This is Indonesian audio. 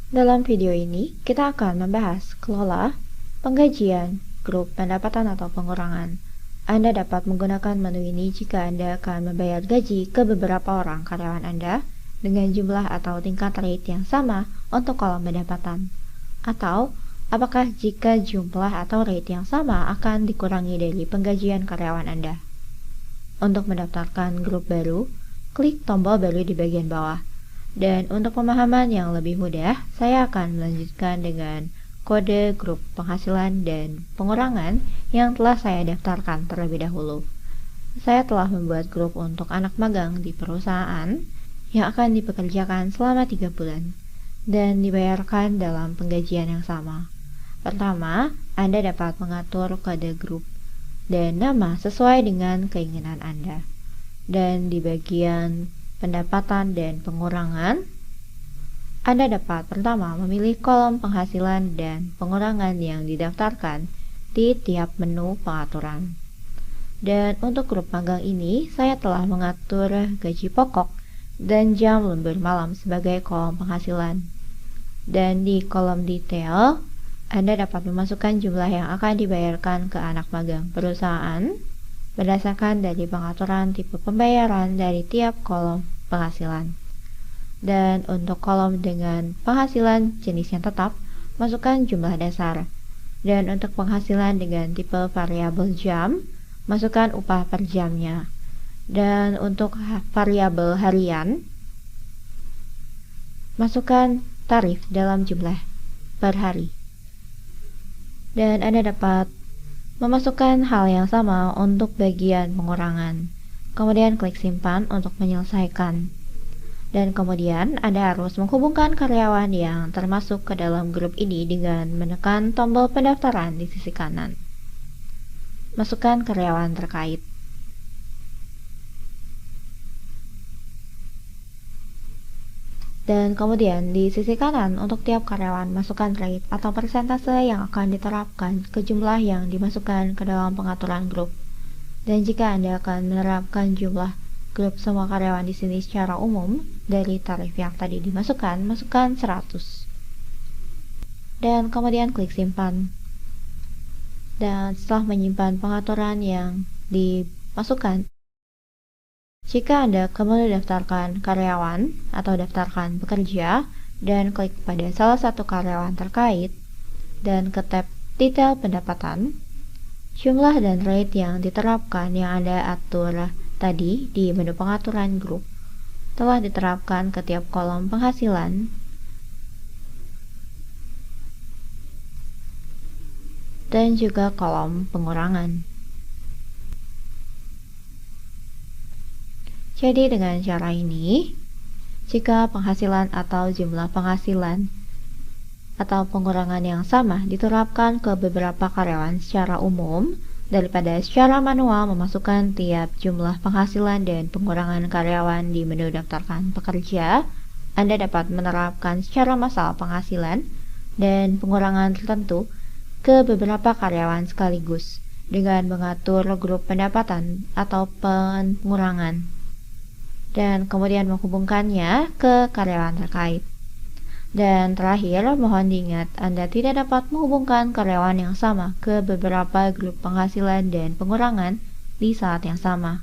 Dalam video ini, kita akan membahas kelola, penggajian, grup pendapatan atau pengurangan. Anda dapat menggunakan menu ini jika Anda akan membayar gaji ke beberapa orang karyawan Anda dengan jumlah atau tingkat rate yang sama untuk kolom pendapatan. Atau, apakah jika jumlah atau rate yang sama akan dikurangi dari penggajian karyawan Anda. Untuk mendaftarkan grup baru, klik tombol baru di bagian bawah. Dan untuk pemahaman yang lebih mudah, saya akan melanjutkan dengan kode grup penghasilan dan pengurangan yang telah saya daftarkan terlebih dahulu. Saya telah membuat grup untuk anak magang di perusahaan yang akan dipekerjakan selama 3 bulan dan dibayarkan dalam penggajian yang sama. Pertama, Anda dapat mengatur kode grup dan nama sesuai dengan keinginan Anda. Dan di bagian pendapatan dan pengurangan, Anda dapat pertama memilih kolom penghasilan dan pengurangan yang didaftarkan di tiap menu pengaturan. Dan untuk grup magang ini, saya telah mengatur gaji pokok dan jam lembur malam sebagai kolom penghasilan. Dan di kolom detail, Anda dapat memasukkan jumlah yang akan dibayarkan ke anak magang perusahaan berdasarkan dari pengaturan tipe pembayaran dari tiap kolom penghasilan. Dan untuk kolom dengan penghasilan jenis yang tetap, masukkan jumlah dasar. Dan untuk penghasilan dengan tipe variabel jam, masukkan upah per jamnya. Dan untuk variabel harian, masukkan tarif dalam jumlah per hari. Dan Anda dapat memasukkan hal yang sama untuk bagian pengurangan. Kemudian klik simpan untuk menyelesaikan. Dan kemudian Anda harus menghubungkan karyawan yang termasuk ke dalam grup ini dengan menekan tombol pendaftaran di sisi kanan. Masukkan karyawan terkait. Dan kemudian di sisi kanan untuk tiap karyawan masukkan rate atau persentase yang akan diterapkan ke jumlah yang dimasukkan ke dalam pengaturan grup. Dan jika Anda akan menerapkan jumlah grup semua karyawan di sini secara umum dari tarif yang tadi dimasukkan, masukkan 100. Dan kemudian klik simpan. Dan setelah menyimpan pengaturan yang dimasukkan, jika Anda kembali daftarkan karyawan atau daftarkan pekerja dan klik pada salah satu karyawan terkait dan ke tab detail pendapatan, jumlah dan rate yang diterapkan yang Anda atur tadi di menu pengaturan grup telah diterapkan ke tiap kolom penghasilan dan juga kolom pengurangan. Jadi dengan cara ini, jika penghasilan atau jumlah penghasilan atau pengurangan yang sama diterapkan ke beberapa karyawan secara umum, daripada secara manual memasukkan tiap jumlah penghasilan dan pengurangan karyawan di menu daftarkan pekerja, Anda dapat menerapkan secara massal penghasilan dan pengurangan tertentu ke beberapa karyawan sekaligus dengan mengatur grup pendapatan atau pengurangan dan kemudian menghubungkannya ke karyawan terkait. Dan terakhir, mohon diingat Anda tidak dapat menghubungkan karyawan yang sama ke beberapa grup penghasilan dan pengurangan di saat yang sama.